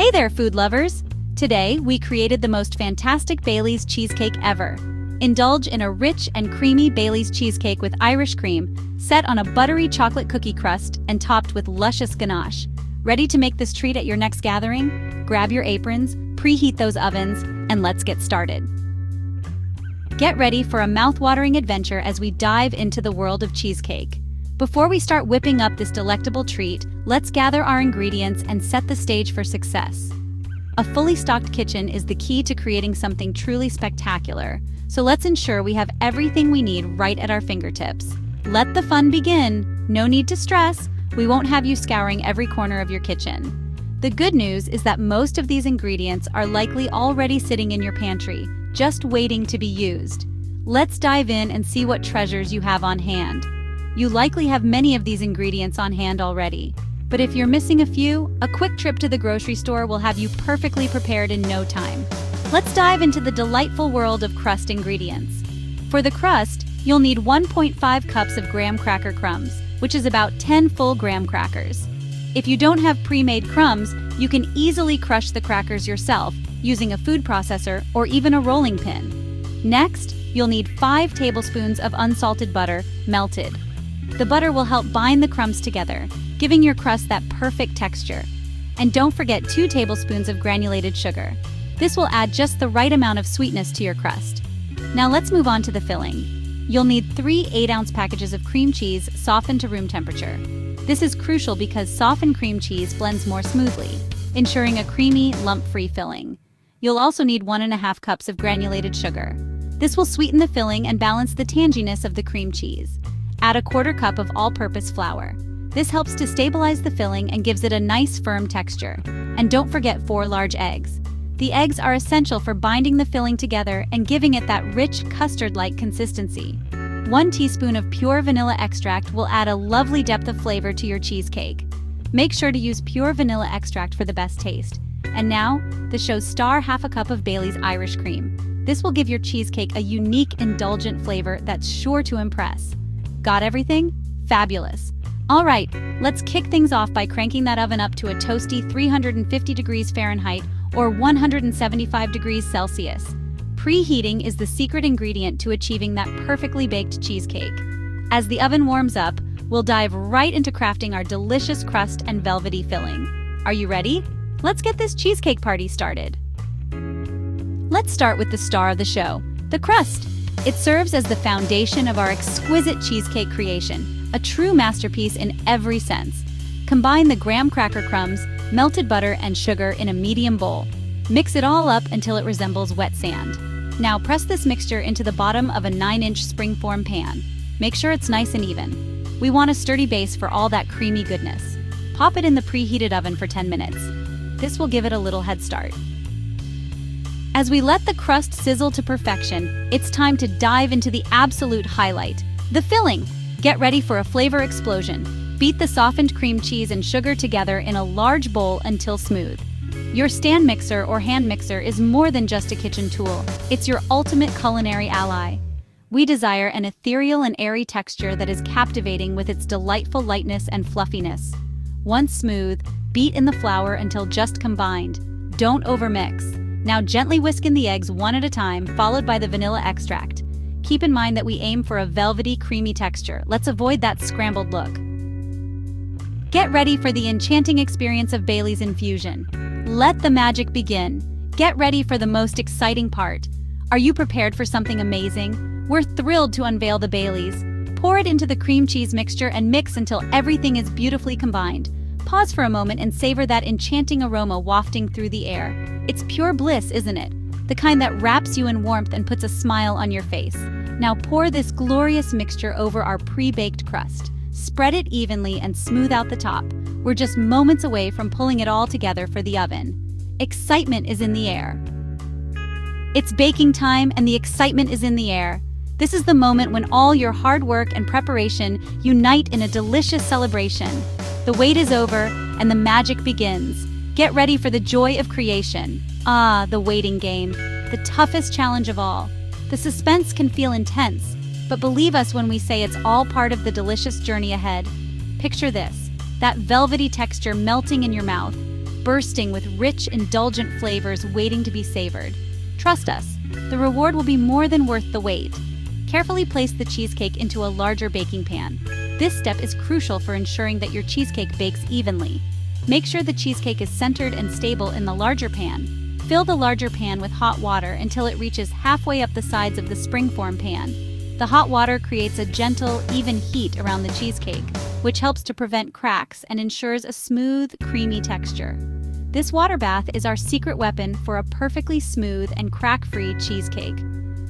Hey there, food lovers! Today, we created the most fantastic Bailey's cheesecake ever. Indulge in a rich and creamy Bailey's cheesecake with Irish cream, set on a buttery chocolate cookie crust and topped with luscious ganache. Ready to make this treat at your next gathering? Grab your aprons, preheat those ovens, and let's get started. Get ready for a mouth-watering adventure as we dive into the world of cheesecake. Before we start whipping up this delectable treat, let's gather our ingredients and set the stage for success. A fully stocked kitchen is the key to creating something truly spectacular, so let's ensure we have everything we need right at our fingertips. Let the fun begin. No need to stress. We won't have you scouring every corner of your kitchen. The good news is that most of these ingredients are likely already sitting in your pantry, just waiting to be used. Let's dive in and see what treasures you have on hand. You likely have many of these ingredients on hand already, but if you're missing a few, a quick trip to the grocery store will have you perfectly prepared in no time. Let's dive into the delightful world of crust ingredients. For the crust, you'll need 1.5 cups of graham cracker crumbs, which is about 10 full graham crackers. If you don't have pre-made crumbs, you can easily crush the crackers yourself using a food processor or even a rolling pin. Next, you'll need 5 tablespoons of unsalted butter, melted. The butter will help bind the crumbs together, giving your crust that perfect texture. And don't forget 2 tablespoons of granulated sugar. This will add just the right amount of sweetness to your crust. Now let's move on to the filling. You'll need 3 8-ounce packages of cream cheese softened to room temperature. This is crucial because softened cream cheese blends more smoothly, ensuring a creamy, lump-free filling. You'll also need 1.5 cups of granulated sugar. This will sweeten the filling and balance the tanginess of the cream cheese. Add 1/4 cup of all-purpose flour. This helps to stabilize the filling and gives it a nice firm texture. And don't forget 4 large eggs. The eggs are essential for binding the filling together and giving it that rich custard-like consistency. 1 teaspoon of pure vanilla extract will add a lovely depth of flavor to your cheesecake. Make sure to use pure vanilla extract for the best taste. And now, the show's star, 1/2 cup of Bailey's Irish cream. This will give your cheesecake a unique, indulgent flavor that's sure to impress. Got everything? Fabulous. All right, let's kick things off by cranking that oven up to a toasty 350 degrees Fahrenheit or 175 degrees Celsius. Preheating is the secret ingredient to achieving that perfectly baked cheesecake. As the oven warms up, we'll dive right into crafting our delicious crust and velvety filling. Are you ready? Let's get this cheesecake party started. Let's start with the star of the show, the crust. It serves as the foundation of our exquisite cheesecake creation, a true masterpiece in every sense. Combine the graham cracker crumbs, melted butter, and sugar in a medium bowl. Mix it all up until it resembles wet sand. Now press this mixture into the bottom of a 9-inch springform pan. Make sure it's nice and even. We want a sturdy base for all that creamy goodness. Pop it in the preheated oven for 10 minutes. This will give it a little head start. As we let the crust sizzle to perfection, it's time to dive into the absolute highlight, the filling. Get ready for a flavor explosion. Beat the softened cream cheese and sugar together in a large bowl until smooth. Your stand mixer or hand mixer is more than just a kitchen tool. It's your ultimate culinary ally. We desire an ethereal and airy texture that is captivating with its delightful lightness and fluffiness. Once smooth, beat in the flour until just combined. Don't overmix. Now gently whisk in the eggs one at a time, followed by the vanilla extract. Keep in mind that we aim for a velvety, creamy texture. Let's avoid that scrambled look. Get ready for the enchanting experience of Bailey's infusion. Let the magic begin. Get ready for the most exciting part. Are you prepared for something amazing? We're thrilled to unveil the Bailey's. Pour it into the cream cheese mixture and mix until everything is beautifully combined. Pause for a moment and savor that enchanting aroma wafting through the air. It's pure bliss, isn't it? The kind that wraps you in warmth and puts a smile on your face. Now pour this glorious mixture over our pre-baked crust. Spread it evenly and smooth out the top. We're just moments away from pulling it all together for the oven. Excitement is in the air. It's baking time and the excitement is in the air. This is the moment when all your hard work and preparation unite in a delicious celebration. The wait is over and the magic begins. Get ready for the joy of creation. Ah, the waiting game, the toughest challenge of all. The suspense can feel intense, but believe us when we say it's all part of the delicious journey ahead. Picture this, that velvety texture melting in your mouth, bursting with rich, indulgent flavors waiting to be savored. Trust us, the reward will be more than worth the wait. Carefully place the cheesecake into a larger baking pan. This step is crucial for ensuring that your cheesecake bakes evenly. Make sure the cheesecake is centered and stable in the larger pan. Fill the larger pan with hot water until it reaches halfway up the sides of the springform pan. The hot water creates a gentle, even heat around the cheesecake, which helps to prevent cracks and ensures a smooth, creamy texture. This water bath is our secret weapon for a perfectly smooth and crack-free cheesecake.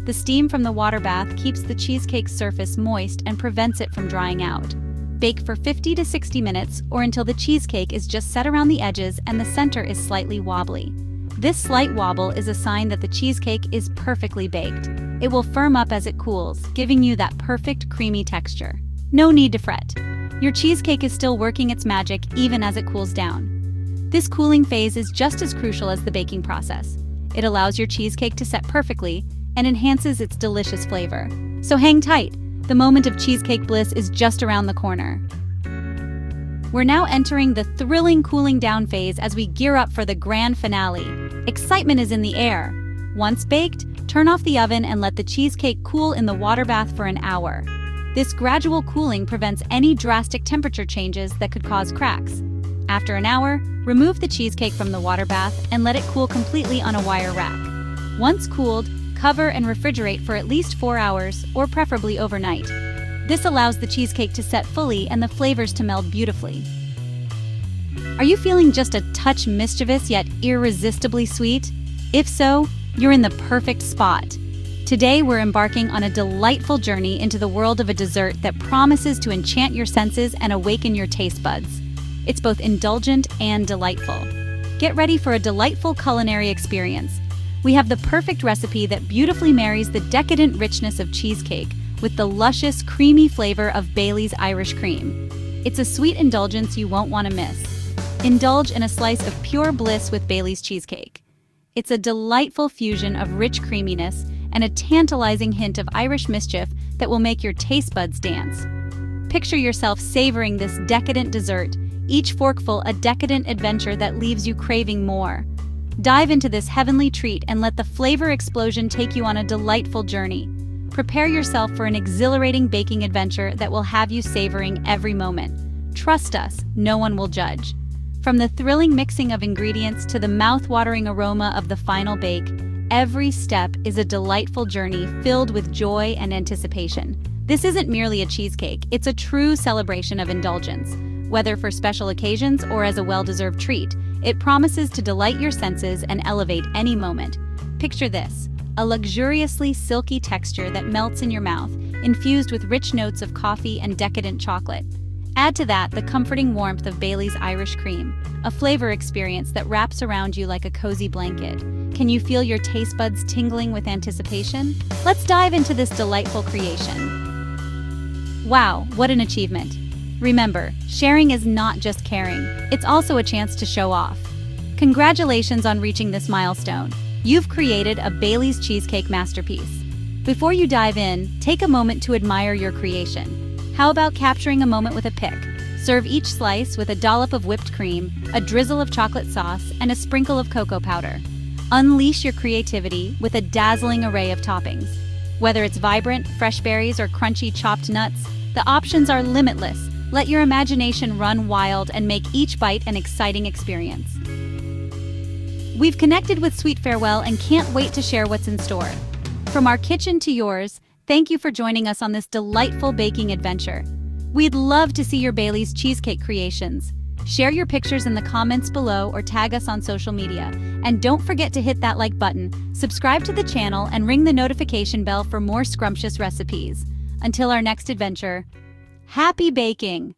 The steam from the water bath keeps the cheesecake's surface moist and prevents it from drying out. Bake for 50 to 60 minutes or until the cheesecake is just set around the edges and the center is slightly wobbly. This slight wobble is a sign that the cheesecake is perfectly baked. It will firm up as it cools, giving you that perfect creamy texture. No need to fret. Your cheesecake is still working its magic even as it cools down. This cooling phase is just as crucial as the baking process. It allows your cheesecake to set perfectly and enhances its delicious flavor. So hang tight, the moment of cheesecake bliss is just around the corner. We're now entering the thrilling cooling down phase as we gear up for the grand finale. Excitement is in the air. Once baked, turn off the oven and let the cheesecake cool in the water bath for an hour. This gradual cooling prevents any drastic temperature changes that could cause cracks. After an hour, remove the cheesecake from the water bath and let it cool completely on a wire rack. Once cooled, cover and refrigerate for at least 4 hours, or preferably overnight. This allows the cheesecake to set fully and the flavors to meld beautifully. Are you feeling just a touch mischievous yet irresistibly sweet? If so, you're in the perfect spot. Today we're embarking on a delightful journey into the world of a dessert that promises to enchant your senses and awaken your taste buds. It's both indulgent and delightful. Get ready for a delightful culinary experience. We have the perfect recipe that beautifully marries the decadent richness of cheesecake with the luscious, creamy flavor of Bailey's Irish cream. It's a sweet indulgence you won't want to miss. Indulge in a slice of pure bliss with Bailey's cheesecake. It's a delightful fusion of rich creaminess and a tantalizing hint of Irish mischief that will make your taste buds dance. Picture yourself savoring this decadent dessert, each forkful a decadent adventure that leaves you craving more. Dive into this heavenly treat and let the flavor explosion take you on a delightful journey. Prepare yourself for an exhilarating baking adventure that will have you savoring every moment. Trust us, no one will judge. From the thrilling mixing of ingredients to the mouth-watering aroma of the final bake, every step is a delightful journey filled with joy and anticipation. This isn't merely a cheesecake, it's a true celebration of indulgence. Whether for special occasions or as a well-deserved treat, it promises to delight your senses and elevate any moment. Picture this, a luxuriously silky texture that melts in your mouth, infused with rich notes of coffee and decadent chocolate. Add to that the comforting warmth of Bailey's Irish cream, a flavor experience that wraps around you like a cozy blanket. Can you feel your taste buds tingling with anticipation? Let's dive into this delightful creation. Wow, what an achievement! Remember, sharing is not just caring, it's also a chance to show off. Congratulations on reaching this milestone. You've created a Bailey's cheesecake masterpiece. Before you dive in, take a moment to admire your creation. How about capturing a moment with a pic? Serve each slice with a dollop of whipped cream, a drizzle of chocolate sauce, and a sprinkle of cocoa powder. Unleash your creativity with a dazzling array of toppings. Whether it's vibrant, fresh berries, or crunchy chopped nuts, the options are limitless. Let your imagination run wild and make each bite an exciting experience. We've connected with Sweet Farewell and can't wait to share what's in store. From our kitchen to yours, thank you for joining us on this delightful baking adventure. We'd love to see your Bailey's cheesecake creations. Share your pictures in the comments below or tag us on social media. And don't forget to hit that like button, subscribe to the channel, and ring the notification bell for more scrumptious recipes. Until our next adventure, happy baking!